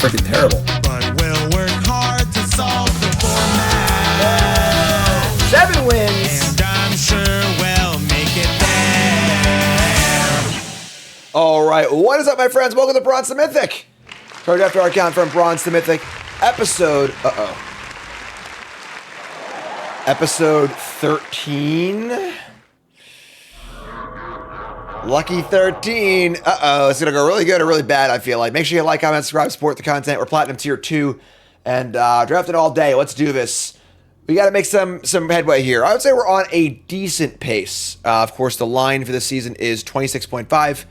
freaking terrible. But we'll work hard to solve the format. 7 wins. And I'm sure we'll make it there. All right, what is up, my friends? Welcome to Bronze To Mythic. Right after our count from Bronze To Mythic, episode. Episode 13. Lucky 13. It's going to go really good or really bad, I feel like. Make sure you like, comment, subscribe, support the content. We're Platinum Tier 2 and drafted all day. Let's do this. We got to make some headway here. I would say we're on a decent pace. Of course, the line for this season is 26.5,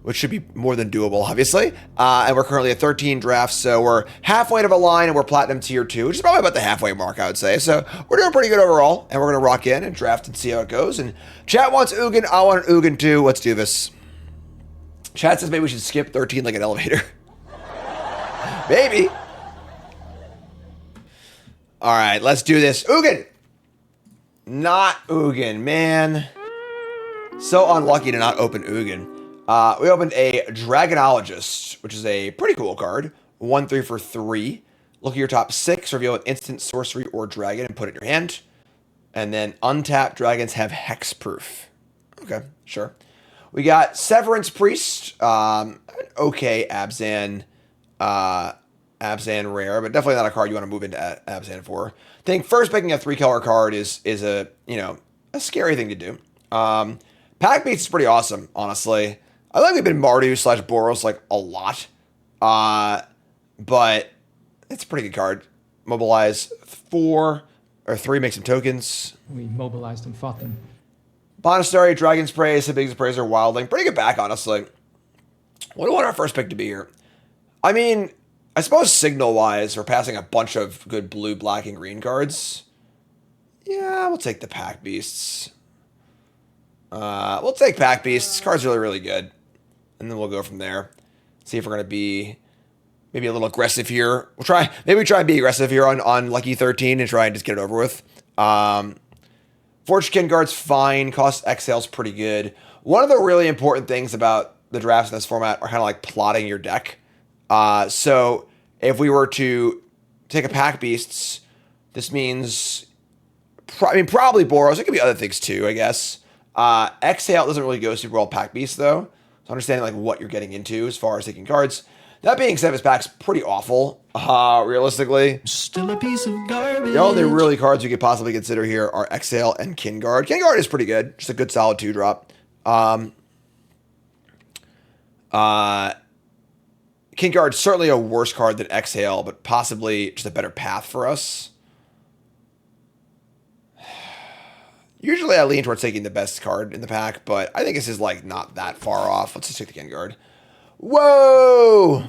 which should be more than doable, obviously. And we're currently at 13 drafts, so we're halfway to the line, and we're Platinum Tier 2, which is probably about the halfway mark, I would say. So we're doing pretty good overall, and we're going to rock in and draft and see how it goes. And chat wants Ugin, I want an Ugin too. Let's do this. Chat says maybe we should skip 13 like an elevator. Maybe. All right, let's do this. Ugin! Not Ugin, man. So unlucky to not open Ugin. We opened a Dragonologist, which is a pretty cool card. 1/3 for 3. Look at your top 6, reveal an instant, sorcery, or dragon, and put it in your hand. And then untapped dragons have hexproof. Okay, sure. We got Severance Priest. Okay, Abzan. Abzan rare, but definitely not a card you want to move into Abzan for. I think first picking a 3-color card is a a scary thing to do. Pack Beast is pretty awesome, honestly. I think we've been Mardu / Boros like a lot. But it's a pretty good card. Mobilize 4 or 3, make some tokens. We mobilized and fought them. Monastery, Dragon's Praise, Hibig's Appraiser, Wildling. Pretty good back, honestly. What do I want our first pick to be here? I mean, I suppose signal-wise, we're passing a bunch of good blue, black, and green cards. Yeah, we'll take the Pack Beasts. We'll take Pack Beasts. This card's really, really good. And then we'll go from there. See if we're going to be maybe a little aggressive here. Maybe we try and be aggressive here on Lucky 13 and try and just get it over with. Forge Kinguard's fine. Cost Exhale's pretty good. One of the really important things about the drafts in this format are kind of like plotting your deck. So if we were to take a Pack Beasts, this means probably Boros. It could be other things too, I guess. Exhale doesn't really go super well with Pack Beasts though. So understanding like what you're getting into as far as taking cards. That being said, this pack's pretty awful, realistically. Still a piece of garbage. The only really cards you could possibly consider here are Exhale and Kinguard. Kinguard is pretty good. Just a good solid 2-drop. Kinguard's certainly a worse card than Exhale, but possibly just a better path for us. Usually I lean towards taking the best card in the pack, but I think this is like not that far off. Let's just take the Kinguard. Whoa!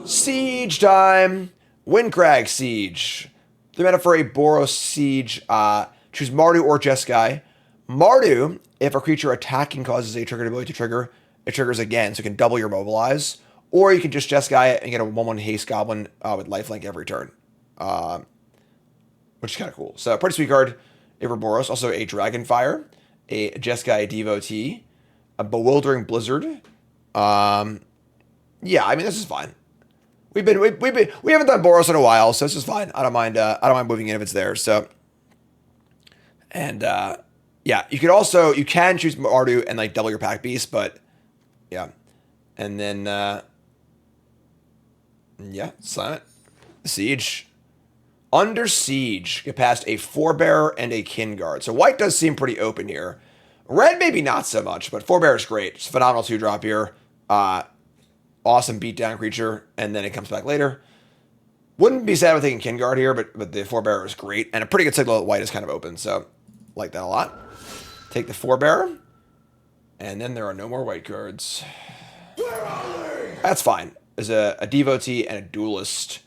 Siege time. Windcrag Siege. The meta for a Boros Siege. Choose Mardu or Jeskai. Mardu, if a creature attacking causes a triggered ability to trigger, it triggers again, so you can double your mobilize. Or you can just Jeskai it and get a 1/1 haste goblin with lifelink every turn. Which is kind of cool. So, pretty sweet card. Boros. Also a Dragonfire. A Jeskai Devotee. A Bewildering Blizzard. Yeah, I mean this is fine. We haven't done Boros in a while, so this is fine. I don't mind moving in if it's there. So, and yeah, you can choose Mardu and like double your Pack Beast, but yeah, and then yeah, sign it. Siege. Under Siege, get past a Forebearer and a Kinguard. So white does seem pretty open here. Red maybe not so much, but Forebearer is great. It's a phenomenal 2-drop here. Awesome beatdown creature, and then it comes back later. Wouldn't be sad with taking Kinguard here, but the Forebearer is great, and a pretty good signal that white is kind of open, so like that a lot. Take the Forebearer, and then there are no more white cards. That's fine. There's a Devotee and a Duelist.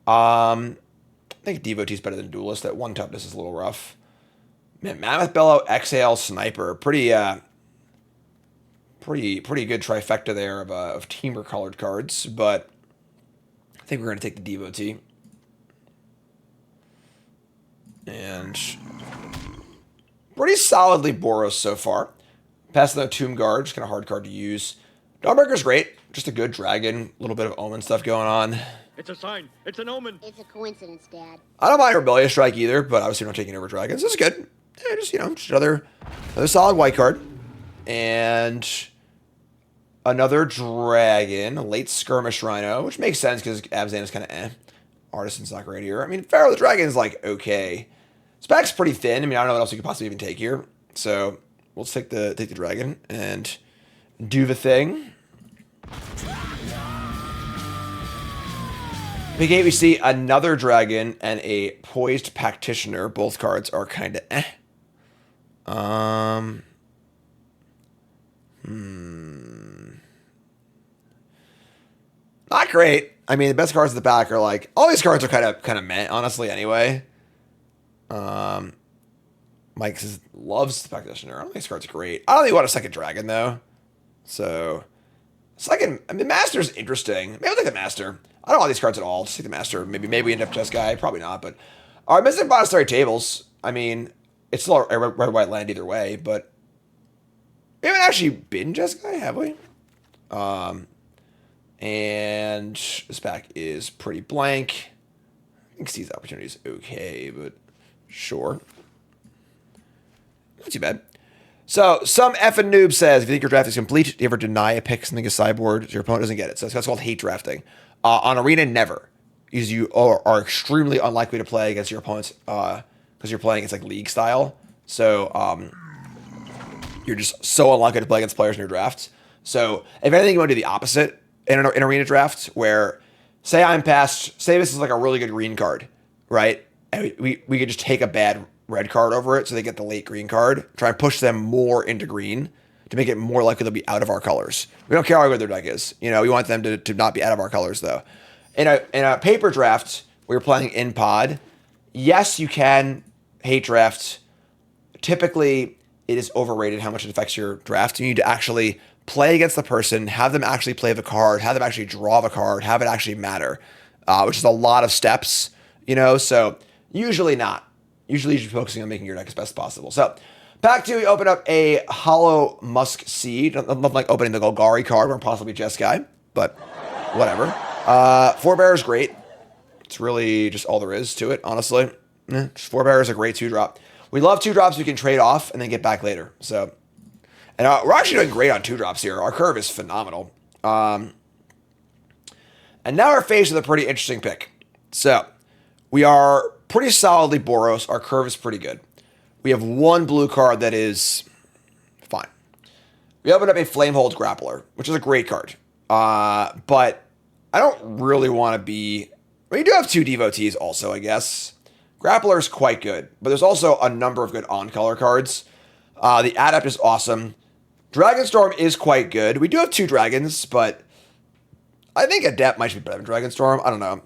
I think Devotee is better than Duelist. That 1 toughness is a little rough. Man, Mammoth Bellow, Exhale, Sniper. Pretty good trifecta there of teamer colored cards, but I think we're going to take the Devotee. And pretty solidly Boros so far. Passing the Tomb Guard, just kind of hard card to use. Dawnbreaker's great. Just a good dragon. A little bit of omen stuff going on. It's a sign. It's an omen. It's a coincidence, Dad. I don't mind Rebellious Strike either, but obviously we're not taking over dragons. This is good. Yeah, just, just another solid white card. And another dragon, a late skirmish rhino, which makes sense because Abzan is kind of eh. Artisan's not great here. I mean, Pharaoh the Dragon is like okay. Spec's pretty thin. I mean, I don't know what else you could possibly even take here. So we'll take the dragon and do the thing. Big 8, we see another dragon and a poised practitioner. Both cards are kind of eh. Not great. I mean, the best cards at the back are like all these cards are kind of meh, honestly. Anyway, Mike loves the practitioner. I don't think this card's great. I don't think you want a second dragon though. So second, I mean, Master's interesting. Maybe I'll take the Master. I don't want these cards at all. Just take the Master. Maybe we end up Chess Guy. Probably not. But our Mystic Monastery Tables. I mean, it's still a red white land either way. But we haven't actually been Chess Guy, have we? And this pack is pretty blank. I think Seize Opportunity is okay, but sure. Not too bad. So, some effing noob says, if you think your draft is complete, do you ever deny a pick something as sideboard so your opponent doesn't get it? So that's called hate drafting. On Arena, never. Because you are extremely unlikely to play against your opponents because you're playing against like league style. So, you're just so unlikely to play against players in your drafts. So, if anything, you want to do the opposite in an arena draft where, say this is like a really good green card, right? And we could just take a bad red card over it so they get the late green card, try and push them more into green to make it more likely they'll be out of our colors. We don't care how good their deck is. We want them to not be out of our colors though. In a paper draft, where you're playing in pod, yes, you can hate draft. Typically, it is overrated how much it affects your draft. You need to actually play against the person, have them actually play the card, have them actually draw the card, have it actually matter, which is a lot of steps, so usually not. Usually you're focusing on making your deck as best possible. So pack 2, we open up a Hollow Musk Seed. Nothing like opening the Golgari card or possibly Jeskai, but whatever. Forebear is great. It's really just all there is to it, honestly. Forebear is a great 2-drop. We love 2-drops we can trade off and then get back later. So, and we're actually doing great on 2-drops here. Our curve is phenomenal. And now we're faced with a pretty interesting pick. So, we are pretty solidly Boros. Our curve is pretty good. We have one blue card that is fine. We open up a Flamehold Grappler, which is a great card. But I don't really want to be... We do have 2 Devotees also, I guess. Grappler is quite good, but there's also a number of good on-color cards. The Adept is awesome. Dragonstorm is quite good. We do have 2 dragons, but I think Adept might be better than Dragonstorm. I don't know.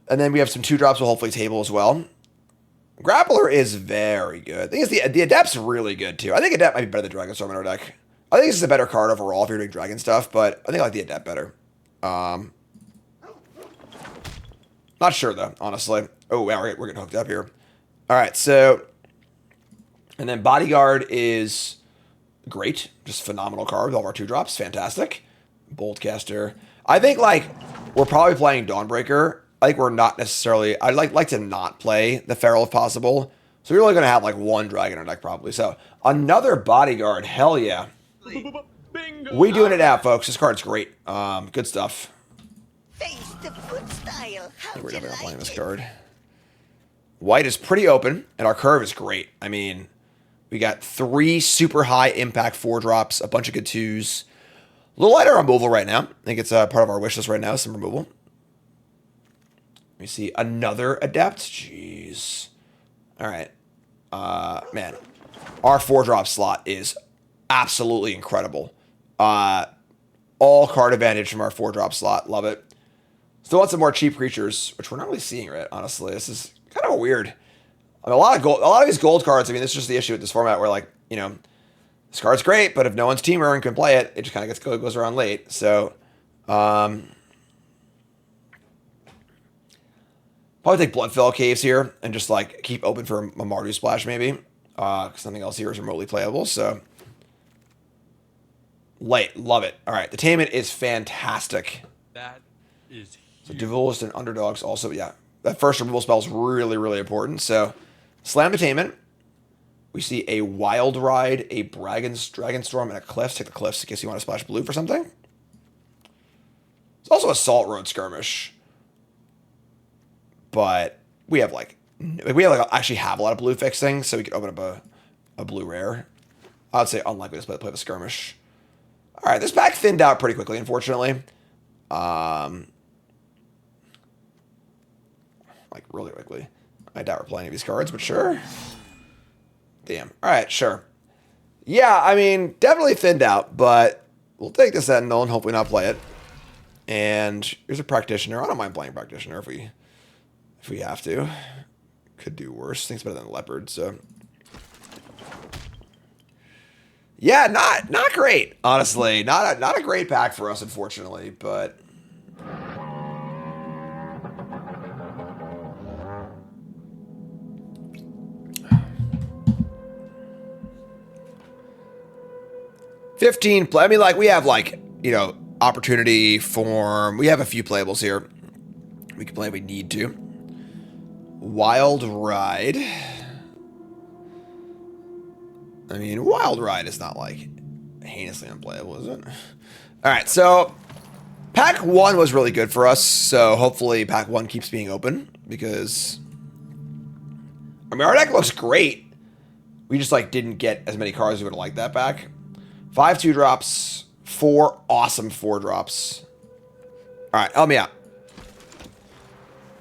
And then we have some 2-drops we'll hopefully table as well. Grappler is very good. I think the Adept's really good too. I think Adept might be better than Dragonstorm in our deck. I think this is a better card overall if you're doing dragon stuff, but I think I like the Adept better. Not sure though, honestly. Oh, wow, we're getting hooked up here. All right, so... And then Bodyguard is great. Just phenomenal card with all of our 2-drops. Fantastic. Boldcaster. I think, we're probably playing Dawnbreaker. I think we're not necessarily... I'd like to not play the Feral if possible. So we're only going to have, one dragon in our deck, probably. So, another Bodyguard. Hell yeah. Bingo. We doing it now, folks. This card's great. Good stuff. Face the foot style. How We're do you definitely not playing like this it? card. White is pretty open, and our curve is great. I mean, we got 3 super high impact 4-drops, a bunch of good 2s. A little lighter removal right now. I think it's part of our wish list right now, some removal. Let me see. Another Adept? Jeez. All right. Man. Our 4-drop slot is absolutely incredible. All card advantage from our 4-drop slot. Love it. Still want some more cheap creatures, which we're not really seeing, right? Honestly, this is kind of weird. I mean, a lot of these gold cards, I mean, this is just the issue with this format where, this card's great, but if no one's teamer and can play it, it just kind of goes around late. So, probably take Bloodfell Caves here and just, keep open for a Mardu Splash, maybe. Because nothing else here is remotely playable, so... Late. Love it. All right. Detainment is fantastic. That is So huge. duelist and underdogs also, yeah. That first removal spell is really, really important. So slam Detainment. We see a Wild Ride, a Dragonstorm, and a Cliffs. Take the Cliffs in case you want to splash blue for something. It's also a Salt Road Skirmish. But we have actually have a lot of blue fixing, so we could open up a blue rare. I would say unlikely to play with a skirmish. All right, this pack thinned out pretty quickly, unfortunately. Like really quickly. I doubt we're playing any of these cards, but sure. Damn. All right, sure. Yeah, I mean, definitely thinned out, but we'll take the Sentinel and hopefully not play it. And here's a Practitioner. I don't mind playing Practitioner if we have to. Could do worse. I think it's better than Leopard, so. Yeah, not great, honestly. Not a great pack for us, unfortunately, but. I mean, like, we have, like, you know, Opportunity, Form. We have a few playables here. We can play if we need to. Wild Ride. I mean, Wild Ride is not, like, heinously unplayable, is it? Alright, so pack 1 was really good for us, so hopefully pack 1 keeps being open, because I mean, our deck looks great. We just, like, didn't get as many cards as we would have liked that pack. 5 2-drops, 4 awesome 4-drops. Alright, help me out.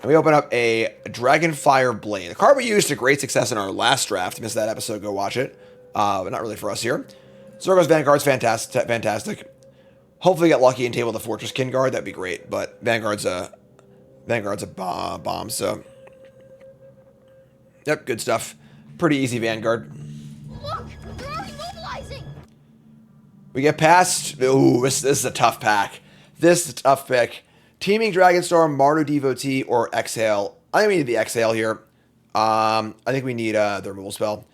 And we open up a Dragonfire Blade. A card we used to great success in our last draft. If you missed that episode, go watch it. But not really for us here. Zorgo's Vanguard's fantastic. Hopefully get lucky and table the Fortress Kindguard. That'd be great. But Vanguard's a bomb, so. Yep, good stuff. Pretty easy Vanguard. Look, they're already mobilizing. We get past. Ooh, this is a tough pack. This is a tough pick. Teaming Dragonstorm, Mardu Devotee, or Exhale. I think we need the Exhale here. I think we need the removal spell.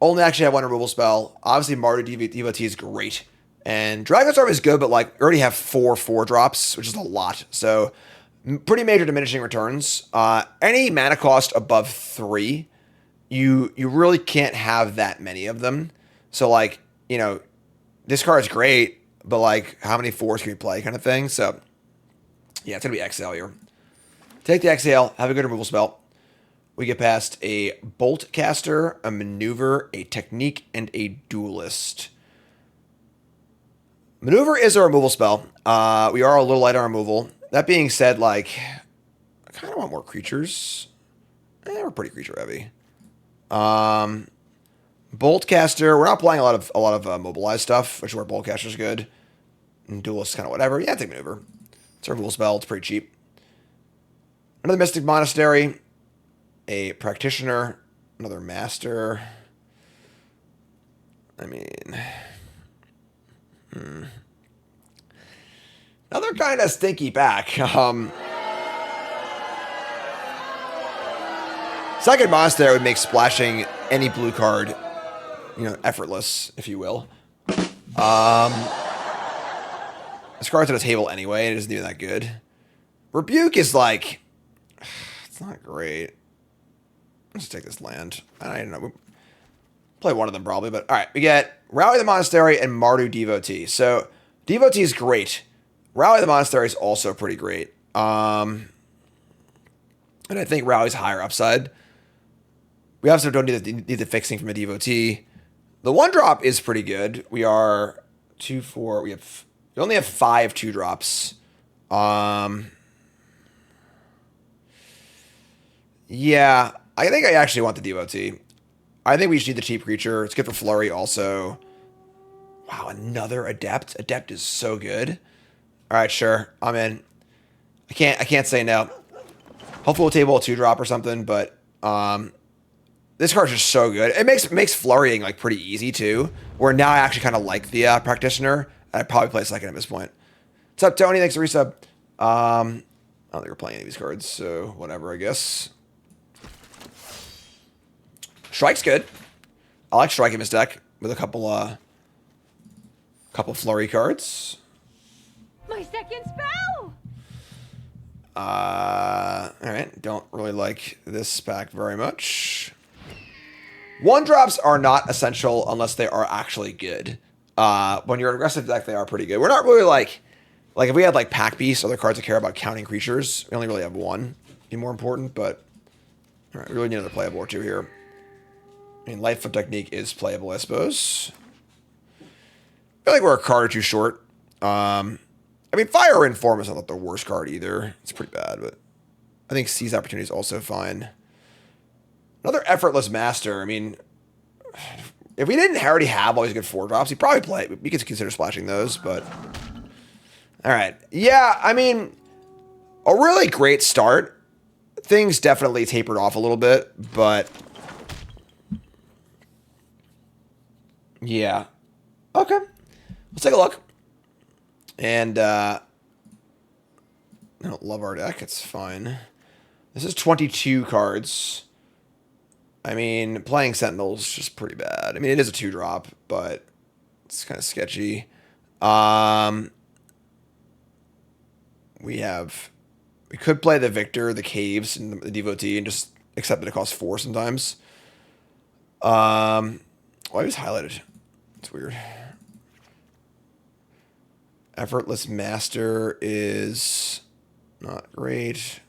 Only actually have one removal spell. Obviously, Mardu Devotee is great. And Dragonstorm is good, but like we already have 4 4-drops, which is a lot. So pretty major diminishing returns. Any mana cost above 3, you really can't have that many of them. So like, you know, this card is great, but like how many 4s can we play kind of thing. So yeah, it's going to be Exhale here. Take the Exhale, have a good removal spell. We get past a Bolt Caster, a Maneuver, a Technique, and a Duelist. Maneuver is a removal spell. We are a little light on removal. That being said, like, I kind of want more creatures. We're pretty creature heavy. Bolt Caster. We're not playing a lot of mobilized stuff, which is where Bolt Caster's good. And Duelist kind of whatever. Yeah, take Maneuver. It's a removal spell. It's pretty cheap. Another Mystic Monastery. A Practitioner. Another Master. I mean... Another kind of stinky pack. Second Monastery would make splashing any blue card, you know, effortless, if you will. This card's on the table anyway. It isn't even that good. Rebuke is like... It's not great. Let's take this land. I don't know. We'll play one of them probably, but alright. We get Rally the Monastery and Mardu Devotee. So, Devotee is great. Rally the Monastery is also pretty great. And I think Rally's higher upside. We also don't need the fixing from a Devotee. The 1-drop is pretty good. We are 2, 4. We only have 5 2-drops. Yeah, I think I actually want the Devotee. I think we just need the cheap creature. It's good for Flurry also. Wow, another Adept. Adept is so good. All right, sure. I'm in. I can't say no. Hopefully we'll table a 2-drop or something, but this card's just so good. It makes flurrying like pretty easy too. Where now I actually kind of like the Practitioner. I'd probably play a second at this point. What's up, Tony? Thanks for resub. I don't think we're playing any of these cards, so whatever, I guess. Strike's good. I like Strike in this deck with a couple Couple flurry cards. My second spell! Alright, don't really like this pack very much. 1-drops are not essential unless they are actually good. When you're an aggressive deck, they are pretty good. We're not really like if we had like Pack Beast, other cards that care about counting creatures, we only really have one. Be more important, but alright, we really need another playable or two here. I mean, Lightfoot Technique is playable, I suppose. I feel like we're a card or two short. I mean, Fire Inform is not the worst card either. It's pretty bad, but I think Seize Opportunity is also fine. Another Effortless Master. I mean, if we didn't already have all these good 4-drops, we'd probably play. We could consider splashing those, but... Alright. Yeah, I mean, a really great start. Things definitely tapered off a little bit, but... Yeah. Okay. Let's take a look. And, I don't love our deck. It's fine. This is 22 cards. I mean, playing Sentinel is just pretty bad. I mean, it is a 2-drop, but it's kind of sketchy. We could play the Victor, the Caves, and the Devotee, and just accept that it costs 4 sometimes. Why was highlighted? It's weird. Effortless Master is not great.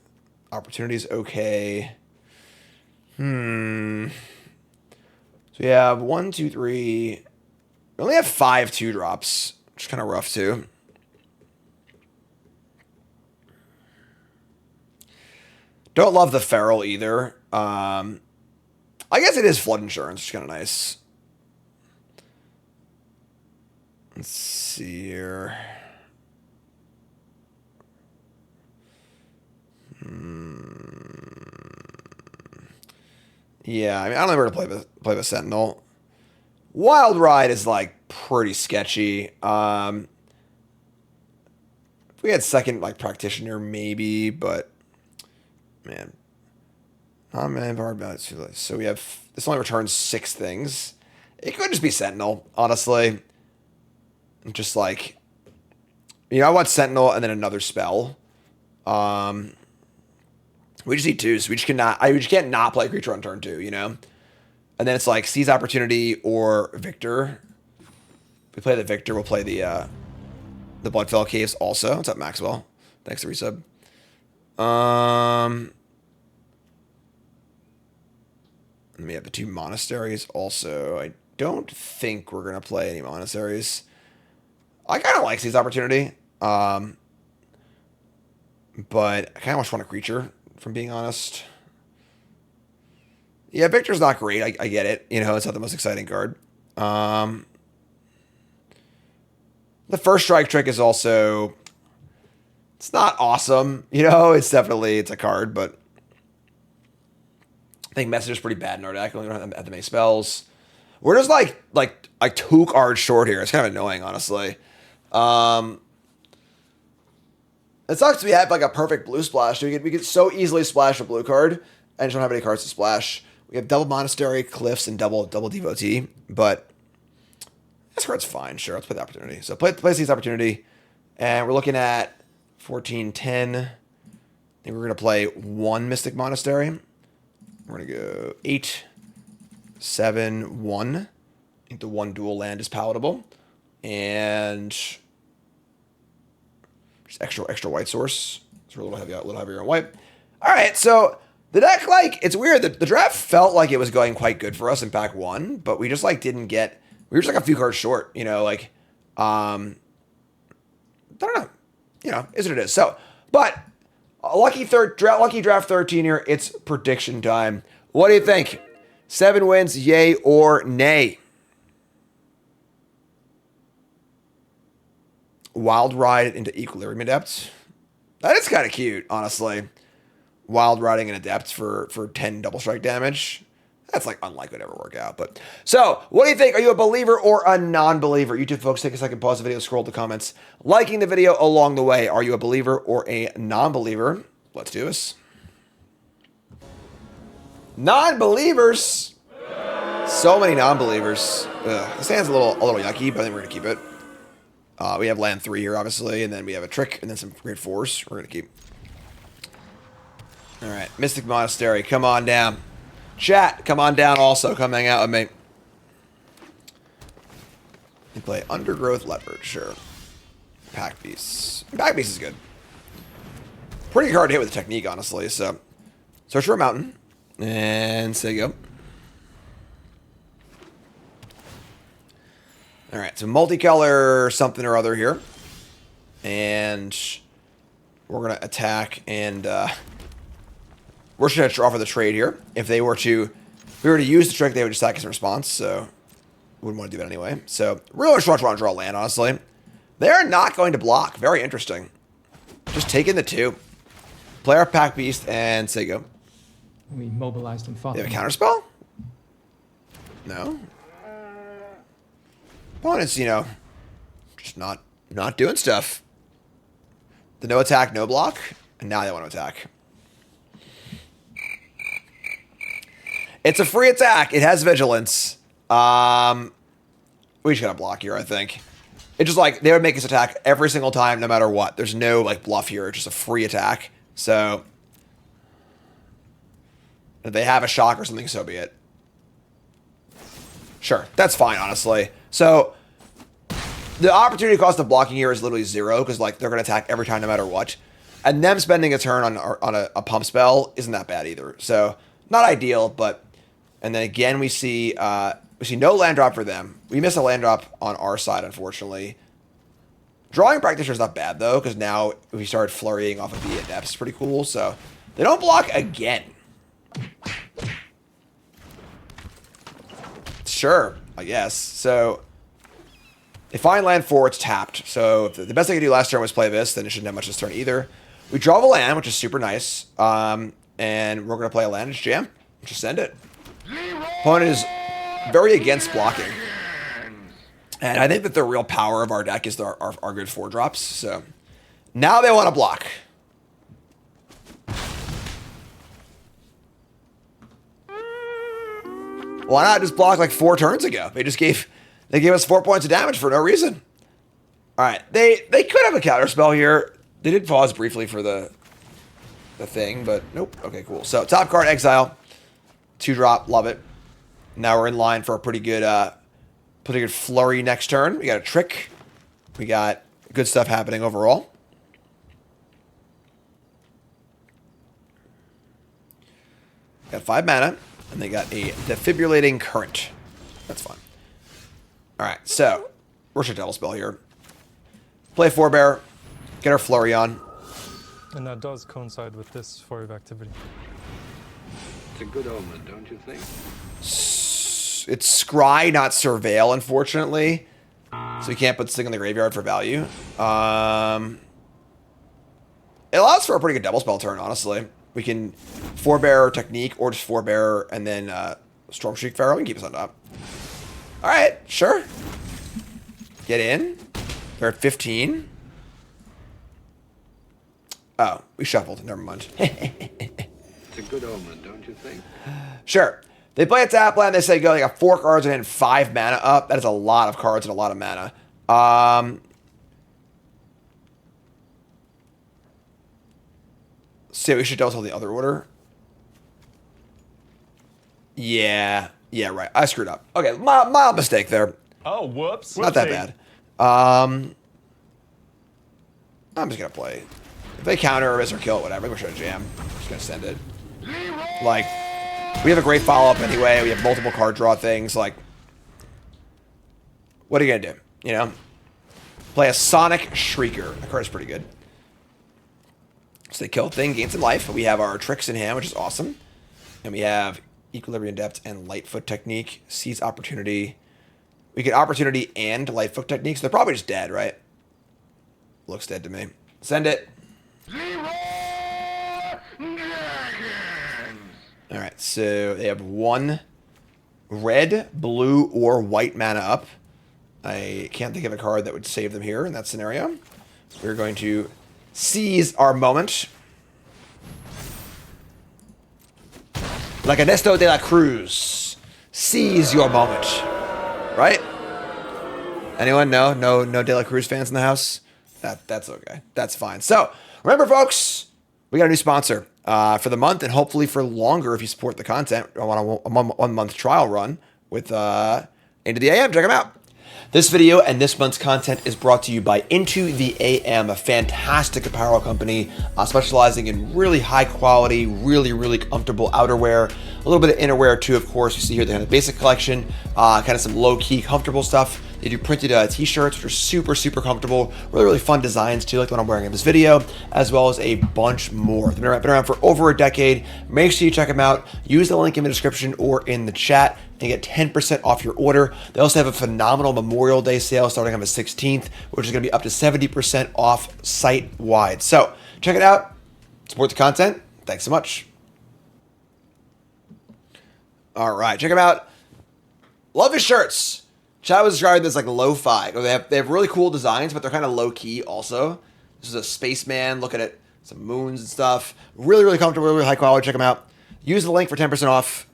Opportunity's okay. So we have 1, 2, 3. We only have 5 2-drops, which is kind of rough too. Don't love the Feral either. I guess it is Flood Insurance, which is kind of nice. Let's see here. Yeah, I mean, I don't know where to play the Sentinel. Wild Ride is like pretty sketchy. If we had second like Practitioner, maybe, but man, not many of our so we have this only returns 6 things. It could just be Sentinel, honestly. Just like, you know, I want Sentinel and then another spell. We just need 2, so we just can't not play creature on turn 2, you know? And then it's like Seize Opportunity or Victor. If we play the Victor, we'll play the Bloodfell Caves also. What's up, Maxwell? Thanks for resub. And we have the 2 Monasteries also. I don't think we're going to play any Monasteries. I kind of like Seize Opportunity. But I kind of just want a creature, from being honest. Yeah, Victor's not great. I get it. You know, it's not the most exciting card. The First Strike Trick is also... It's not awesome. You know, it's a card, but... I think Messenger's pretty bad in our deck. We don't have that many spells. We're just like 2 cards short here. It's kind of annoying, honestly. It sucks we have like a perfect blue splash. We could so easily splash a blue card and just don't have any cards to splash. We have double Monastery, Cliffs, and double Devotee, but this card's fine. Sure, let's play the Opportunity. So play Seize Opportunity, and we're looking at 14, 10. I think we're gonna play 1 Mystic Monastery. We're gonna go 8, 7, 1. I think the 1 dual land is palatable, and just extra white source. So we're a little heavier on white. All right, so the deck, like, it's weird. The draft felt like it was going quite good for us in pack 1, but we just like didn't get. We were just like a few cards short, you know. Like, I don't know. You know, is what it is. So, but lucky draft 13 here. It's prediction time. What do you think? 7 wins, yay or nay? Wild Ride into Equilibrium Adept. That is kind of cute, honestly. Wild Riding an Adept for 10 double strike damage. That's like unlikely to ever work out. But so, what do you think? Are you a believer or a non-believer? YouTube folks, take a second, pause the video, scroll to comments. Liking the video along the way. Are you a believer or a non-believer? Let's do this. Non-believers. So many non-believers. This hand's a little yucky, but I think we're gonna keep it. We have land 3 here, obviously, and then we have a trick, and then some great 4s. We're going to keep. All right, Mystic Monastery, come on down. Chat, come on down also. Come hang out with me. You play Undergrowth Leopard, sure. Pack Beasts. Pack Beast is good. Pretty hard to hit with the technique, honestly. So, search for a mountain. And say go. Alright, so multicolor something or other here. And we're going to attack and we're just going to offer the trade here. If they were to, if we were to use the trick, they would just attack us in response. So, wouldn't want to do that anyway. So, really just want to draw land, honestly. They're not going to block. Very interesting. Just taking the 2. Play our Pack Beast and say go. We mobilized and fought They have a them. counterspell? No. Opponents, you know, just not doing stuff. The no attack, no block, and now they want to attack. It's a free attack. It has vigilance. We just gotta block here, I think. It's just like they would make us attack every single time, no matter what. There's no like bluff here. It's just a free attack. So if they have a shock or something, so be it. Sure, that's fine, honestly. So the opportunity cost of blocking here is literally 0 because like they're gonna attack every time, no matter what. And them spending a turn on a pump spell isn't that bad either. So not ideal, but and then again we see no land drop for them. We miss a land drop on our side, unfortunately. Drawing Practitioner is not bad, though, because now we started flurrying off of the Adepts. It's pretty cool, so they don't block again. Sure, I guess. So they find land 4, it's tapped. So if the best thing to do last turn was play this, then it shouldn't have much this turn either. We draw the land, which is super nice. And we're going to play a land, just jam. Just send it. Opponent is very against blocking. And I think that the real power of our deck is our good 4-drops. So now they want to block. Why not just block like 4 turns ago? They gave us 4 points of damage for no reason. All right, they could have a counter spell here. They did pause briefly for the thing, but nope. Okay, cool. So top card, exile, 2-drop, love it. Now we're in line for a pretty good flurry next turn. We got a trick. We got good stuff happening overall. Got 5 mana, and they got a defibrillating current. That's fun. All right, so worship devil spell here. Play 4-bear, get our flurry on. And that does coincide with this 4-wave activity. It's a good omen, don't you think? It's scry, not surveil, unfortunately. So we can't put this thing in the graveyard for value. It allows for a pretty good double spell turn, honestly. We can 4-bear technique or just 4-bear and then Stormstreak Pharaoh. We can keep this on top. All right, sure. Get in. They're at 15. Oh, we shuffled. Never mind. It's a good omen, don't you think? Sure. They play a tap land. They say go. They got 4 cards and then 5 mana up. That is a lot of cards and a lot of mana. So we should double the other order. Yeah, right. I screwed up. Okay, mild mistake there. Oh, whoops. Not that bad. I'm just gonna play. If they counter or miss or kill it, whatever. We're just gonna jam. Just gonna send it. Like, we have a great follow-up anyway. We have multiple card draw things. Like, what are you gonna do? You know? Play a Sonic Shrieker. That card is pretty good. So they kill a thing, gain some life. We have our tricks in hand, which is awesome. And we have Equilibrium Depth and Lightfoot Technique. Seize Opportunity. We get Opportunity and Lightfoot Technique, so they're probably just dead, right? Looks dead to me. Send it. Alright, so they have 1 red, blue, or white mana up. I can't think of a card that would save them here in that scenario. We're going to seize our moment. Like Ernesto de la Cruz. Seize your moment. Right? Anyone? No De La Cruz fans in the house? That's okay. That's fine. So remember, folks, we got a new sponsor for the month and hopefully for longer if you support the content. I want a 1 month trial run with Into the AM. Check them out. This video and this month's content is brought to you by Into the AM, a fantastic apparel company specializing in really high quality, really comfortable outerwear, a little bit of innerwear too, of course. You see here they have the basic collection, kind of some low-key comfortable stuff. They do printed t-shirts, which are super comfortable, really fun designs too, like the one I'm wearing in this video, as well as a bunch more. They've been around for over a decade. Make sure you check them out. Use the link in the description or in the chat and get 10% off your order. They also have a phenomenal Memorial Day sale starting on the 16th, which is going to be up to 70% off site-wide. So check it out. Support the content. Thanks so much. All right, check them out. Love his shirts. Chad was describing this like lo-fi. They have really cool designs, but they're kind of low-key also. This is a spaceman looking at some moons and stuff. Really comfortable, really high quality. Check them out. Use the link for 10% off.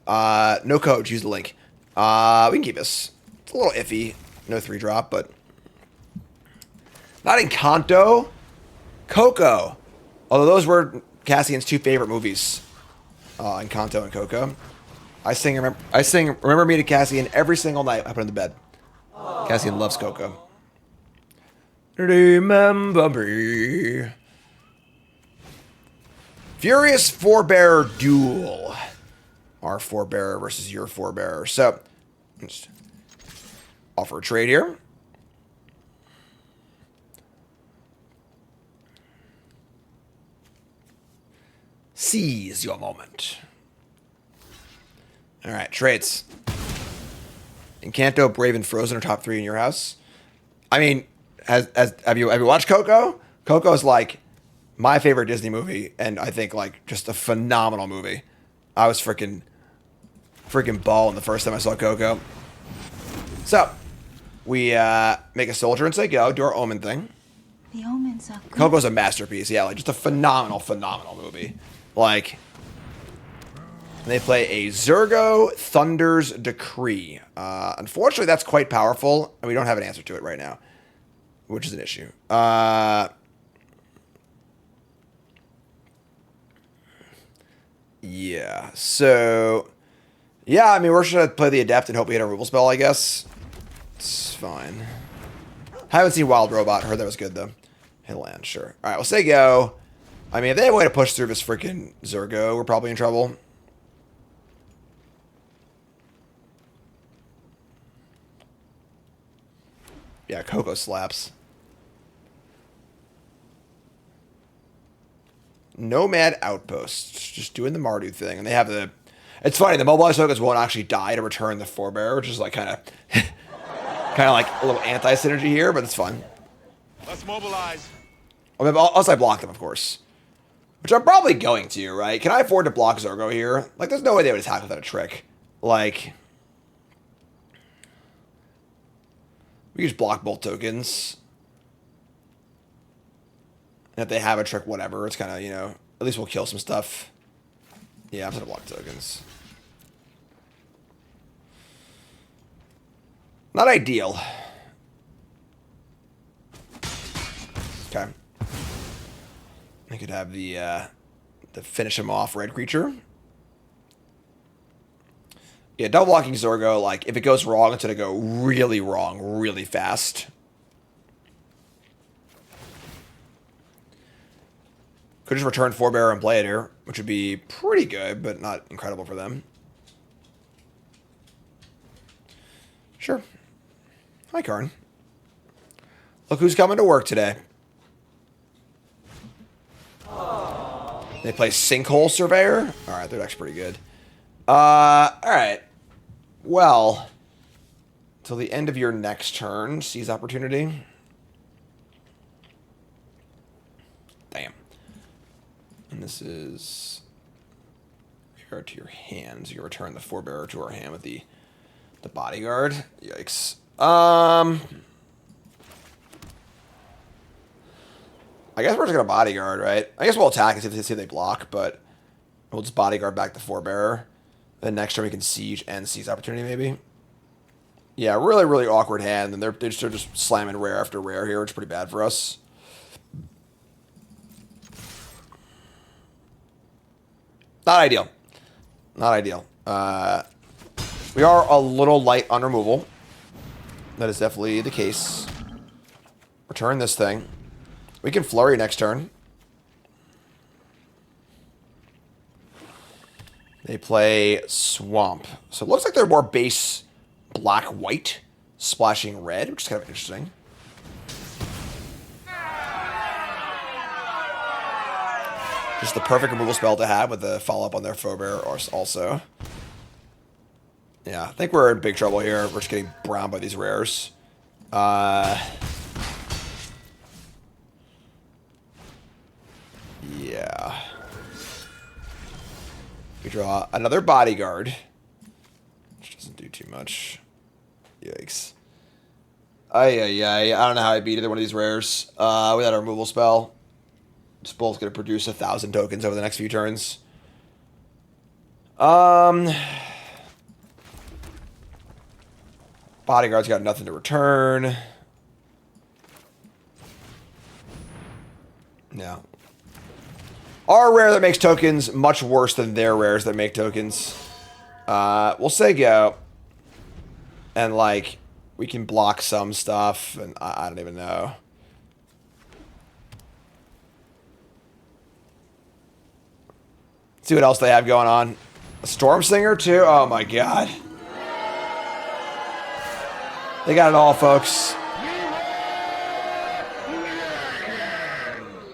No codes. Use the link. We can keep this. It's a little iffy. No 3-drop, but not Encanto. Coco. Although those were Cassian's 2 favorite movies. Encanto and Coco. I sing Remember Me to Cassian every single night I put in the bed. Cassian loves Coco. Remember me. Furious Forebearer Duel. Our Forebearer versus your Forebearer. So, just offer a trade here. Seize your moment. All right, trades. Encanto, Brave, and Frozen are top 3 in your house. I mean, have you watched Coco? Coco is like my favorite Disney movie, and I think like just a phenomenal movie. I was freaking balling the first time I saw Coco. So we make a soldier and say go. Do our Omen thing. The omens are good. Coco's a masterpiece. Yeah, like just a phenomenal movie. Like. They play a Zurgo Thunder's Decree. Unfortunately, that's quite powerful, and we don't have an answer to it right now, which is an issue. Yeah, so... Yeah, I mean, we're just going to play the Adept and hope we hit a removal spell, I guess. It's fine. Haven't seen Wild Robot. Heard that was good, though. Hit land, sure. All right, we'll say go. I mean, if they have a way to push through this freaking Zurgo, we're probably in trouble. Yeah, Coco slaps. Nomad Outpost. Just doing the Mardu thing. And they have the... It's funny, the mobilized tokens won't actually die to return the Forebearer, which is like kind of... kind of like a little anti-synergy here, but it's fun. Let's mobilize. Also, I block them, of course. Which I'm probably going to, right? Can I afford to block Zurgo here? Like, there's no way they would attack without a trick. Like... We just block both tokens. And if they have a trick, whatever. It's kind of, you know, at least we'll kill some stuff. Yeah, I'm just going to block tokens. Not ideal. Okay. I could have the finish him off red creature. Yeah, double blocking Zurgo, like, if it goes wrong, it's going to go really wrong, really fast. Could just return Forebearer and play it here, which would be pretty good, but not incredible for them. Sure. Hi, Karn. Look who's coming to work today. They play Sinkhole Surveyor. All right, their deck's pretty good. All right. Well, till the end of your next turn, seize opportunity. Damn. And this is here to your hands. You return the Forebearer to our hand with the bodyguard. Yikes. I guess we're just gonna bodyguard, right? I guess we'll attack and see if they block, but we'll just bodyguard back the Forebearer. Then next turn we can siege and seize opportunity, maybe. Yeah, really, really awkward hand, and they're just slamming rare after rare here, which is pretty bad for us. Not ideal. Not ideal. We are a little light on removal. That is definitely the case. Return this thing. We can flurry next turn. They play Swamp. So it looks like they're more base black-white, splashing red, which is kind of interesting. Just the perfect removal spell to have with the follow-up on their Foebear also. Yeah, I think we're in big trouble here. We're just getting browned by these rares. Yeah. We draw another Bodyguard. Which doesn't do too much. Yikes. I don't know how I beat either one of these rares without a removal spell. Just both going to produce 1,000 tokens over the next few turns. Bodyguard's got nothing to return. No. Our rare that makes tokens much worse than their rares that make tokens. We'll say go. And, like, we can block some stuff, and I don't even know. See what else they have going on. A Storm Singer, too? Oh, my God. They got it all, folks.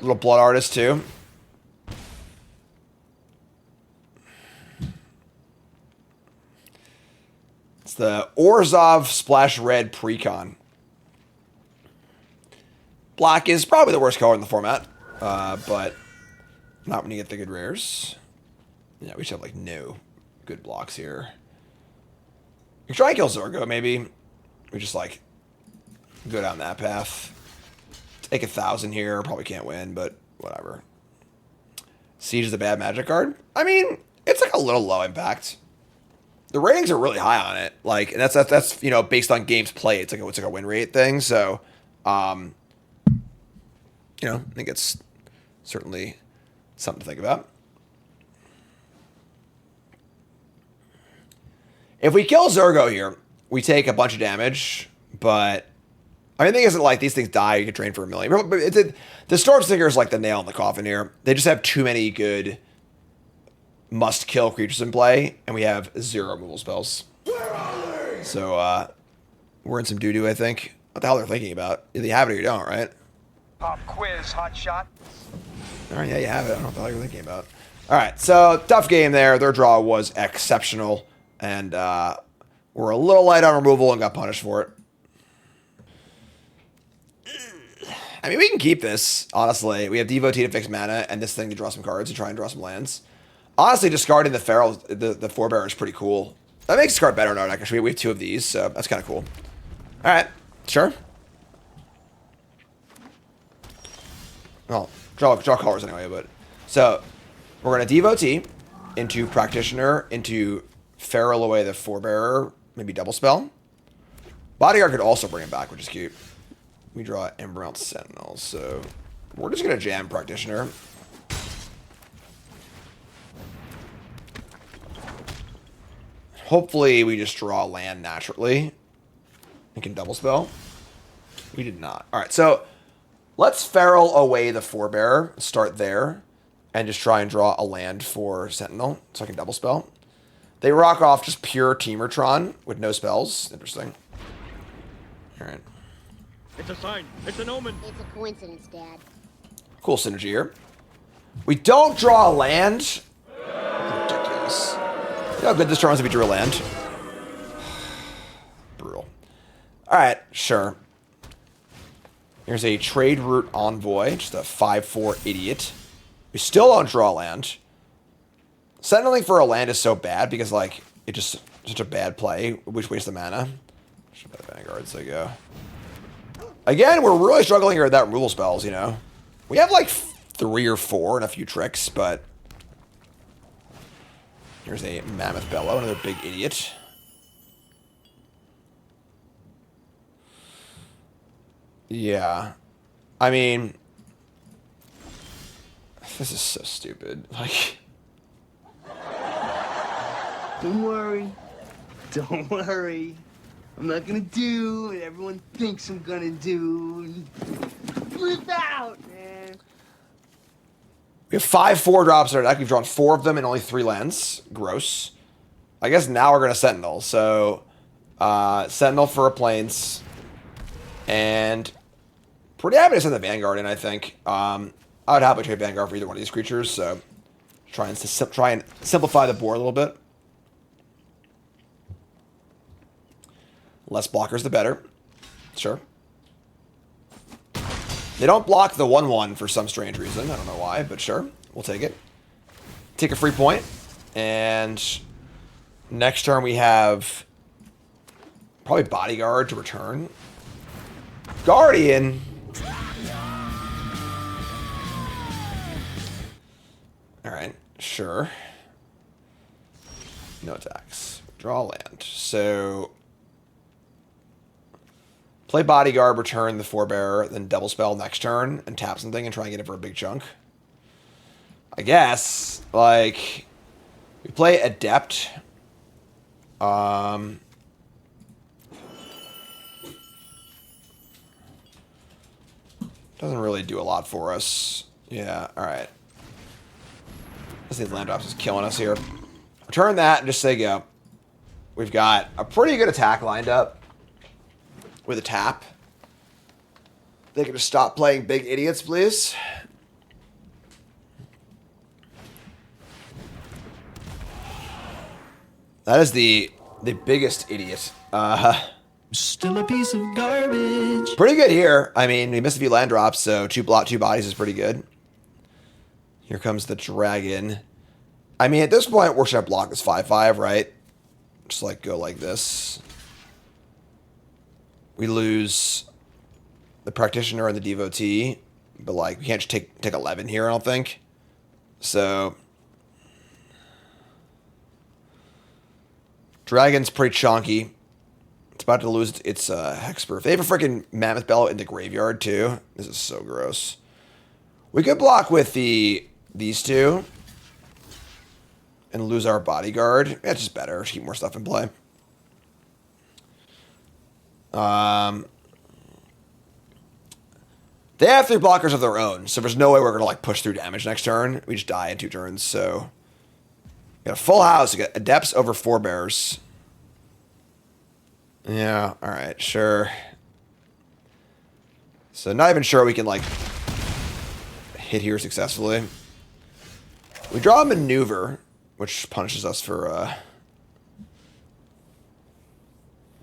Little Blood Artist, too. It's the Orzhov Splash Red Precon. Black is probably the worst color in the format, but not when you get the good rares. Yeah, we should have, like, no good blocks here. We can try and kill Zorgo, maybe. We just, like, go down that path. Take 1,000 here. Probably can't win, but whatever. Siege is a bad Magic card. I mean, it's, like, a little low impact. The ratings are really high on it. Like, and that's you know, based on games played. It's like a win rate thing. So, you know, I think it's certainly something to think about. If we kill Zurgo here, we take a bunch of damage, but I mean, the thing isn't like these things die, you can train for 1 million. But the Storm Stinger is like the nail in the coffin here. They just have too many good must-kill creatures in play, and we have 0 removal spells. So, we're in some doo-doo, I think. What the hell they're thinking about? Either you have it or you don't, right? Pop quiz, hot shot. All right, yeah, you have it. I don't know what the hell you're thinking about. All right, so tough game there. Their draw was exceptional, and we're a little light on removal and got punished for it. I mean, we can keep this, honestly. We have Devotee to fix mana, and this thing to draw some cards and try and draw some lands. Honestly, discarding the Feral, the Forebearer is pretty cool. That makes this card better in our deck, actually. We have 2 of these, so that's kind of cool. All right, sure. Well, draw colors anyway, but... So, we're going to Devotee into Practitioner, into Feral away the Forebearer, maybe double spell. Bodyguard could also bring it back, which is cute. We draw Emerald Sentinel, so we're just going to jam Practitioner. Hopefully we just draw land naturally and can double spell. We did not. All right, so let's Feral away the Forebearer, start there, and just try and draw a land for Sentinel so I can double spell. They rock off just pure Teamertron with no spells. Interesting. All right. It's a sign. It's an omen. It's a coincidence, Dad. Cool synergy here. We don't draw a land. Ridiculous. You know how good this turn was if we drew a land? Brutal. Alright, sure. Here's a Trade Route Envoy, just a 5/4 idiot. We still don't draw a land. Sentineling for a land is so bad because, like, it's just such a bad play, which wastes the mana. Should have Vanguards, I go. Again, we're really struggling here with that removal spells, you know. We have like 3 or 4 and a few tricks, but... Here's a Mammoth Bellow, another big idiot. Yeah. I mean, this is so stupid. Like, Don't worry. Don't worry. I'm not gonna do what everyone thinks I'm gonna do. Flip out, man. we have 5 4-drops in our deck. We've drawn 4 of them and only 3 lands. Gross. I guess now we're going to Sentinel. So, Sentinel for a Plains. And pretty happy to send the Vanguard in, I think. I would happily trade Vanguard for either one of these creatures. So, try and simplify the board a little bit. Less blockers, the better. Sure. They don't block the 1/1 for some strange reason. I don't know why, but sure. We'll take it. Take a free point. And next turn we have probably Bodyguard to return. Guardian. Alright, sure. No attacks. Draw land. So play Bodyguard, return the Forebearer, then double spell next turn, and tap something and try and get it for a big chunk. I guess, like, we play Adept. Doesn't really do a lot for us. Yeah, alright. This these land drops is killing us here. Return that and just say go. We've got a pretty good attack lined up. With a tap. They can just stop playing big idiots, please. That is the biggest idiot. Still a piece of garbage. Pretty good here. I mean, we missed a few land drops, so 2 bodies is pretty good. Here comes the dragon. I mean, at this point, we're gonna block this 5/5, right? Just like go like this. We lose the practitioner and the devotee, but like we can't just take 11 here, I don't think. So dragon's pretty chonky. It's about to lose its hexproof. They have a freaking mammoth bellow in the graveyard too. This is so gross. We could block with these 2 and lose our bodyguard. That's just better. Just keep more stuff in play. They have 3 blockers of their own, so there's no way we're gonna like push through damage next turn. We just die in 2 turns. So we got a full house. We got Adepts over Forebears. Yeah, all right, sure. So not even sure we can like hit here successfully. We draw a maneuver, which punishes us for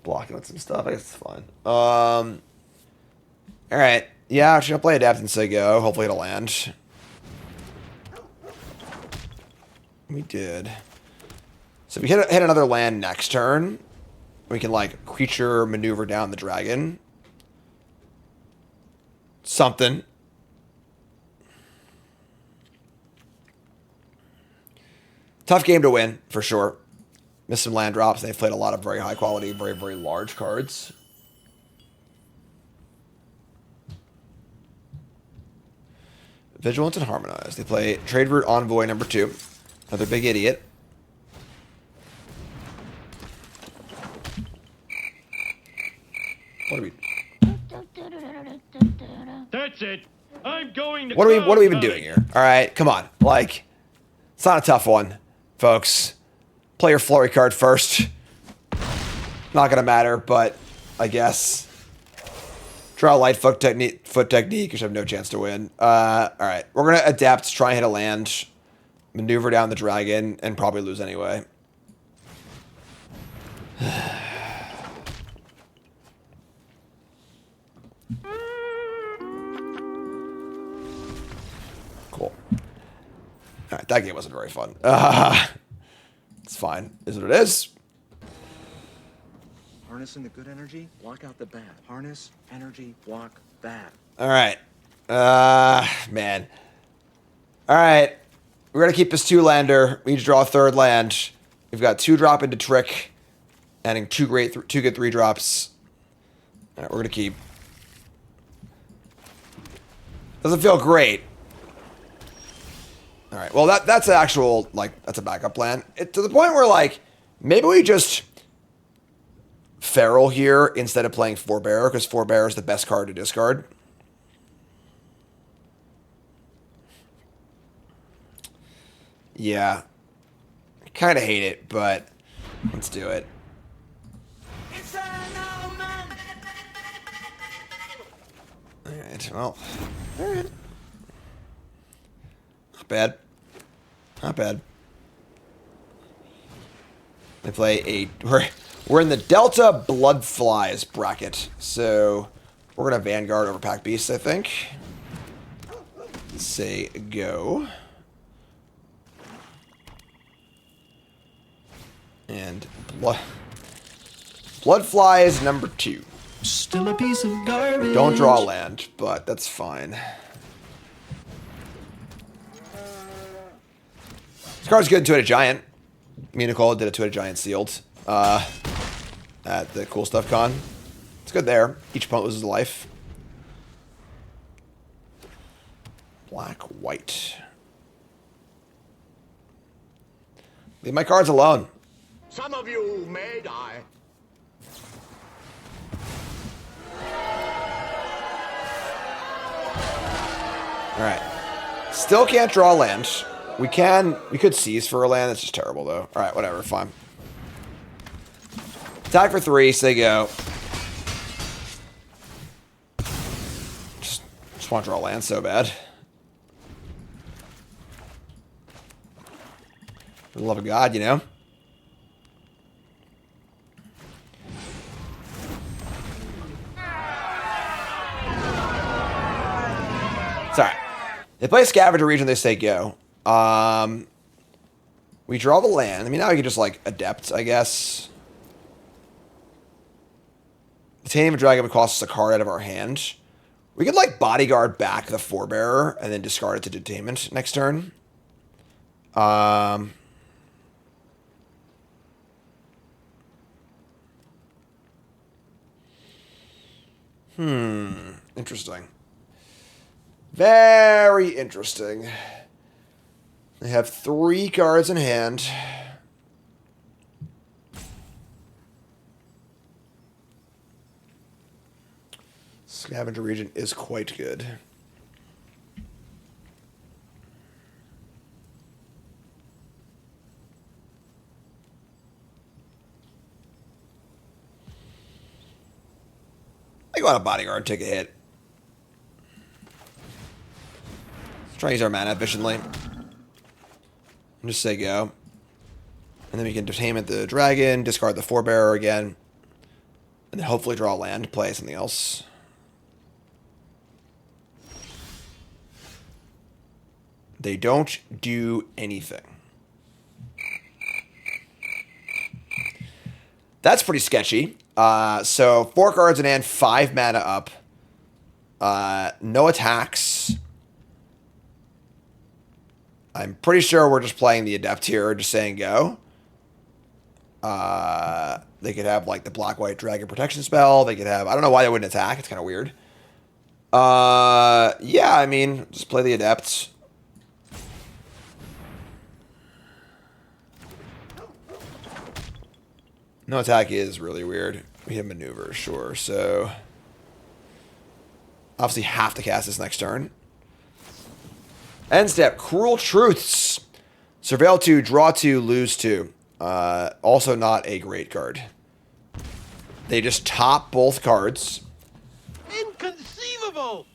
blocking with some stuff. I guess it's fine. All right. Yeah, I'm just gonna play Adapt and say go. Hopefully it'll land. We did. So if we hit another land next turn, we can like creature maneuver down the dragon. Something. Tough game to win, for sure. Missed some land drops. They've played a lot of very high quality, very, very large cards. Vigilant and Harmonize. They play Trade Route Envoy number 2. Another big idiot. What are we... That's it. I'm going to. What are we even doing here? All right, come on. Like, it's not a tough one, folks. Play your flurry card first. Not gonna matter, but I guess. Draw a light foot technique, which I have no chance to win. All right, we're gonna adapt, try and hit a land, maneuver down the dragon, and probably lose anyway. Cool. All right, that game wasn't very fun. It's fine. Is what it is. Harnessing the good energy, block out the bad. Harness, energy, block, bad. All right. Man. All right. We're going to keep this 2-lander. We need to draw a 3rd land. We've got 2 drop into Trick, adding 2 good 3 drops. All right, we're going to keep. Doesn't feel great. All right. Well, that's an actual, like, that's a backup plan. To the point where, like, maybe we just Feral here instead of playing Forebearer, because Forebearer is the best card to discard. Yeah. I kind of hate it, but let's do it. Alright, well. Alright. Not bad. Not bad. They play a... We're in the Delta Bloodflies bracket, so we're going to Vanguard over Pack Beasts, I think. Say go. And Bloodflies number 2. Still a piece of garbage. Don't draw land, but that's fine. This card's good in Two-Headed Giant. Me and Nicole did a Two-Headed Giant sealed at the Cool Stuff Con. It's good there. Each opponent loses life. Black, white. Leave my cards alone. Some of you may die. Alright. Still can't draw land. We could seize for a land. That's just terrible, though. Alright, whatever. Fine. Attack for 3. Say go. Just want to draw land so bad. For the love of God, you know? Sorry. They play Scavenger Region, they say go. We draw the land. I mean, now we can just, like, Adept, I guess. The Tame of a Dragon would cost us a card out of our hand. We could, like, Bodyguard back the Forebearer and then discard it to Detainment next turn. Interesting. Very interesting. They have 3 cards in hand. Scavenger Region is quite good. I go on a Bodyguard, take a hit. Let's try to use our mana efficiently. And just say go. And then we can Detainment the Dragon, discard the Forebearer again. And then hopefully draw land, play something else. They don't do anything. That's pretty sketchy. So 4 cards in hand, 5 mana up. No attacks. I'm pretty sure we're just playing the Adept here, just saying go. They could have, like, the Black-White Dragon Protection spell. They could have... I don't know why they wouldn't attack. It's kind of weird. Yeah, I mean, just play the Adept. No attack is really weird. We have Maneuver, sure. So... obviously have to cast this next turn. End step, Cruel Truths. Surveil 2, draw 2, lose 2. Also not a great card. They just top both cards. Inconceivable!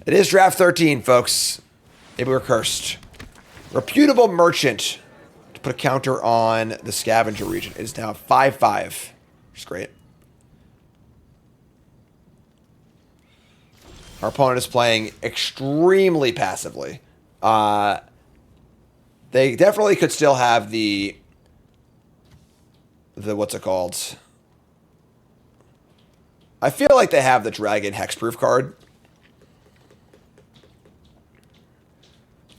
It is draft 13, folks. Maybe we're cursed. Reputable Merchant. To put a counter on the Scavenger Region. It is now 5-5. Which is great. Our opponent is playing extremely passively. They definitely could still have the what's it called? I feel like they have the Dragon Hexproof card.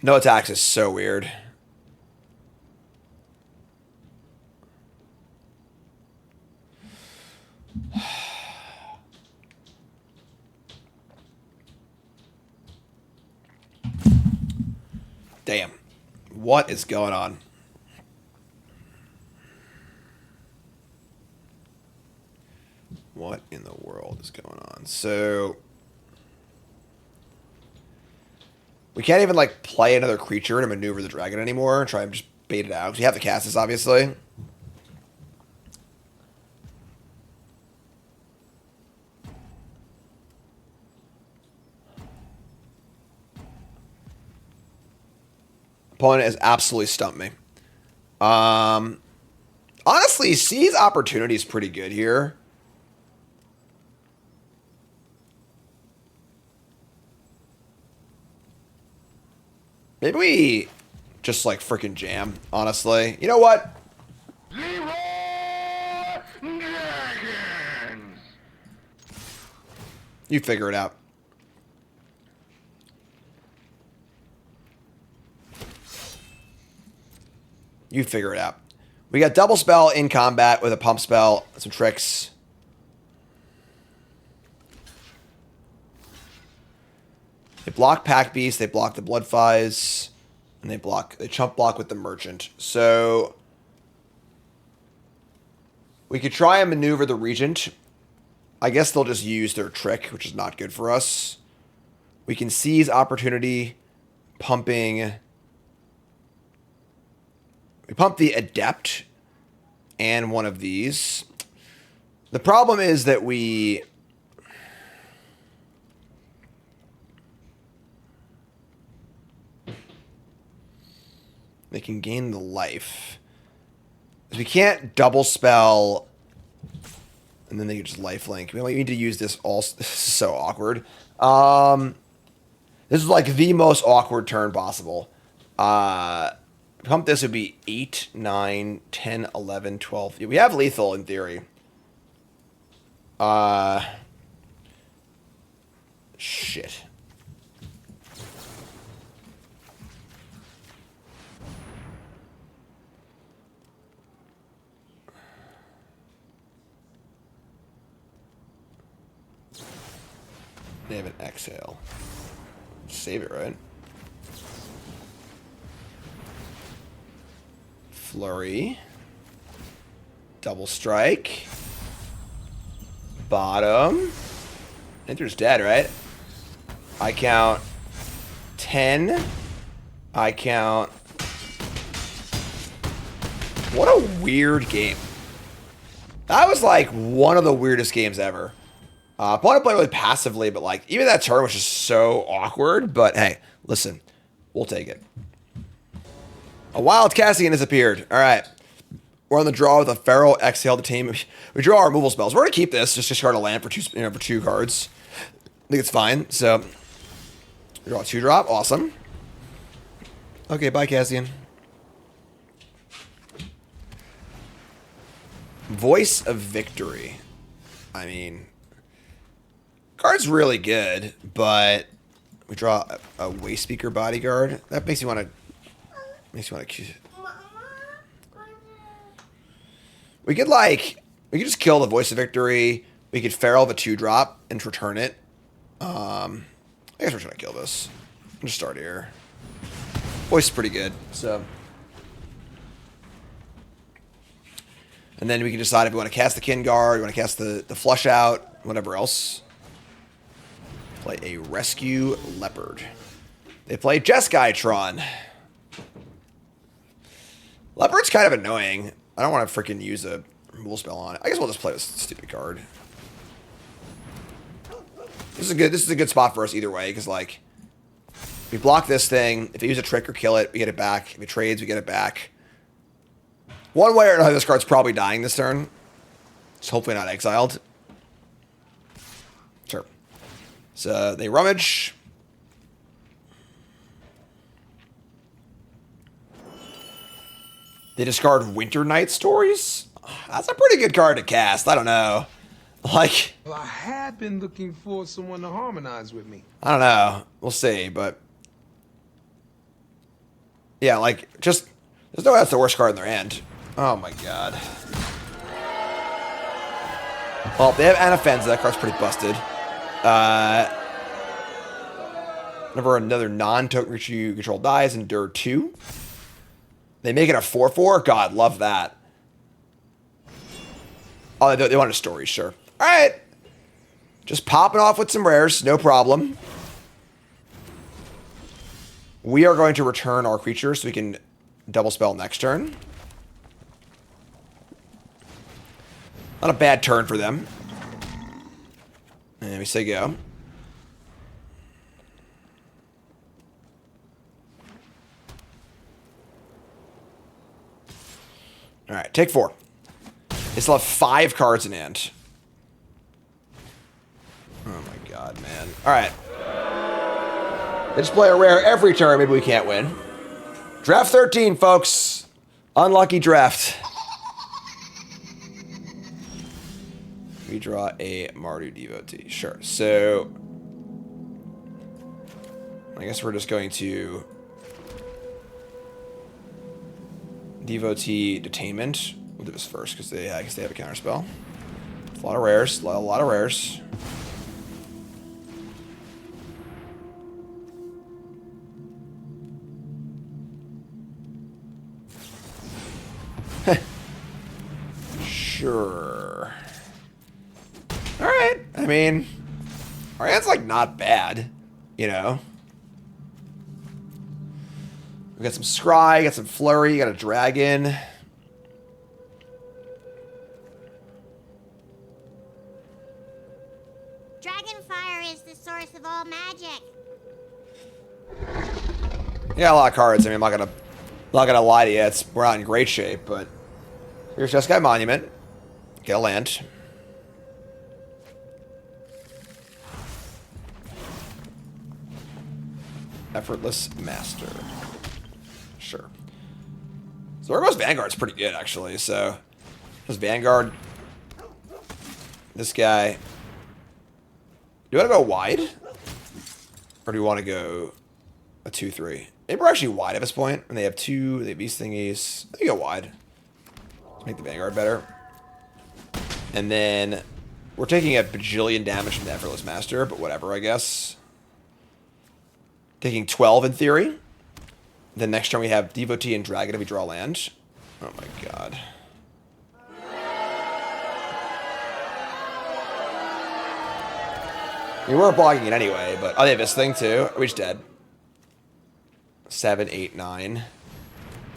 No attacks is so weird. Damn. What is going on? What in the world is going on? So we can't even like play another creature to maneuver the dragon anymore. Try and just bait it out. 'Cause you have to cast this, obviously. Opponent has absolutely stumped me. Honestly, C's opportunity is pretty good here. Maybe we just like freaking jam, honestly. You know what? You figure it out. You figure it out. We got double spell in combat with a pump spell, some tricks. They block Pack Beast, they block the Bloodfies, and they chump block with the Merchant. So we could try and maneuver the Regent. I guess they'll just use their trick, which is not good for us. We can seize opportunity, pumping. We pump the Adept and one of these. The problem is that they can gain the life. We can't double spell, and then they can just lifelink. We need to use this all. This is so awkward. This is like the most awkward turn possible. Pump this would be 8, 9, 10, 11, 12. We have lethal in theory. Shit. They have an exhale. Save it, right? Flurry. Double strike. Bottom. Enter's dead, right? I count 10. I count. What a weird game. That was like one of the weirdest games ever. Opponent played really passively, but like even that turn was just so awkward. But hey, listen, we'll take it. A wild Cassian has appeared. All right. We're on the draw with a Feral Exhale to tame. We draw our removal spells. We're going to keep this. Just discard a land for two cards. I think it's fine. So, draw a 2-drop. Awesome. Okay, bye, Cassian. Voice of Victory. I mean, card's really good, but we draw a Waste Speaker Bodyguard. That makes you want to... We could just kill the Voice of Victory. We could Feral the 2-drop and return it. I guess we're trying to kill this. I'll just start here. Voice is pretty good, so. And then we can decide if we want to cast the Kin Guard, we want to cast the Flush Out, whatever else. Play a Rescue Leopard. They play Jeskytron. Leopard's kind of annoying. I don't want to freaking use a removal spell on it. I guess we'll just play this stupid card. This is a good spot for us either way, because like we block this thing. If they use a trick or kill it, we get it back. If it trades, we get it back. One way or another, this card's probably dying this turn. It's hopefully not exiled. Sure. So they rummage. They discard Winter Night Stories? That's a pretty good card to cast. I don't know. Like... Well, I have been looking for someone to harmonize with me. I don't know. We'll see, but... Yeah, like, just... There's no way that's the worst card in their hand. Oh my god. Well, they have Anafenza. That card's pretty busted. Whenever another non-token creature you control dies, endure 2. They make it a 4/4. God, love that. Oh, they want a story, sure. All right. Just popping off with some rares, no problem. We are going to return our creature so we can double spell next turn. Not a bad turn for them. And we say go. All right, take 4. They still have 5 cards in hand. Oh my god, man. All right. They just play a rare every turn. Maybe we can't win. Draft 13, folks. Unlucky draft. We draw a Mardu Devotee. Sure. So, I guess we're just going to Devotee Detainment. We'll do this first because I guess they have a counterspell. A lot of rares. A lot of rares. Sure. Alright. I mean, our hand's like not bad, you know. We got some Scry, got some Flurry, got a Dragon. Dragonfire is the source of all magic. Yeah, a lot of cards. I mean, I'm not gonna lie to you. We're not in great shape, but here's Jeskai Monument. Get a land. Effortless Master. Sure. So Urgo's Vanguard's pretty good, actually. So, this Vanguard. This guy. Do you want to go wide? Or do you want to go a 2-3? Maybe we're actually wide at this point. And they have they have these thingies. I think go wide. Let's make the Vanguard better. And then we're taking a bajillion damage from the Effortless Master, but whatever, I guess. Taking 12 in theory. Then next turn we have Devotee and Dragon if we draw land. Oh my god. We weren't blocking it anyway, but oh, they have this thing too. Are we just dead? 7, 8, 9.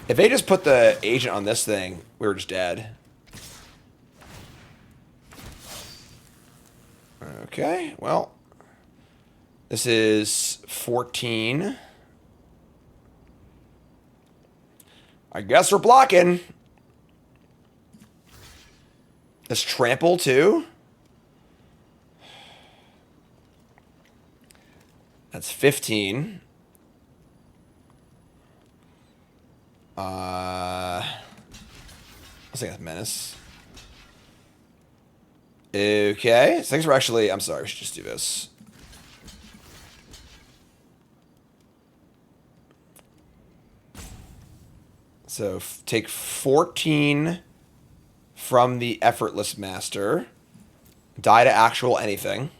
If they just put the agent on this thing, we were just dead. Okay, well. This is 14. I guess we're blocking. This Trample too. That's 15. Let's think that's Menace. Okay, so things were actually. I'm sorry, we should just do this. So take 14 from the Effortless Master. Die to actual anything.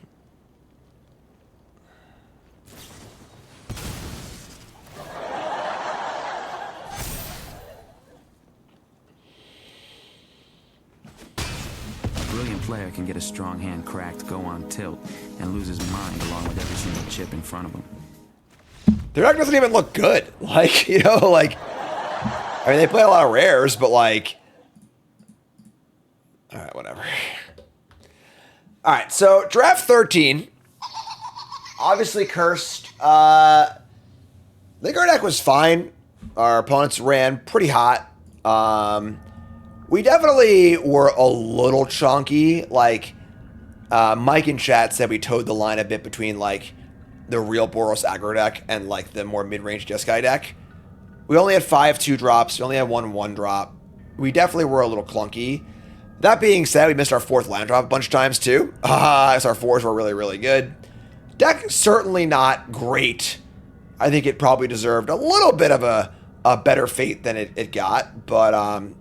Player can get a strong hand cracked, go on tilt, and lose his mind along with every single chip in front of him. Their deck doesn't even look good. Like, you know, like... I mean, they play a lot of rares, but like... Alright, whatever. Alright, so draft 13. Obviously cursed. I think our deck was fine. Our opponents ran pretty hot. We definitely were a little chunky. Like, Mike in chat said we towed the line a bit between, like, the real Boros aggro deck and, like, the more mid-range Jeskai deck. We only had 5 2-drops. We only had 1 1-drop. We definitely were a little clunky. That being said, we missed our 4th land drop a bunch of times, too. As our 4s were really, really good. Deck certainly not great. I think it probably deserved a little bit of a better fate than it got. But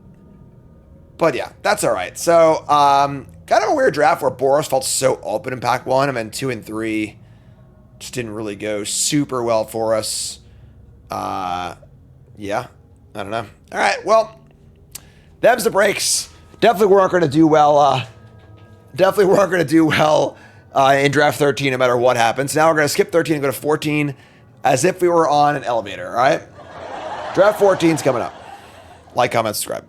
yeah, that's all right. So, kind of a weird draft where Boros felt so open in pack 1, and then 2 and 3 Just didn't really go super well for us. Yeah, I don't know. All right, well, them's the breaks. Definitely weren't going to do well. Definitely weren't going to do well in draft 13 no matter what happens. Now we're going to skip 13 and go to 14 as if we were on an elevator, all right? Draft 14's coming up. Like, comment, subscribe.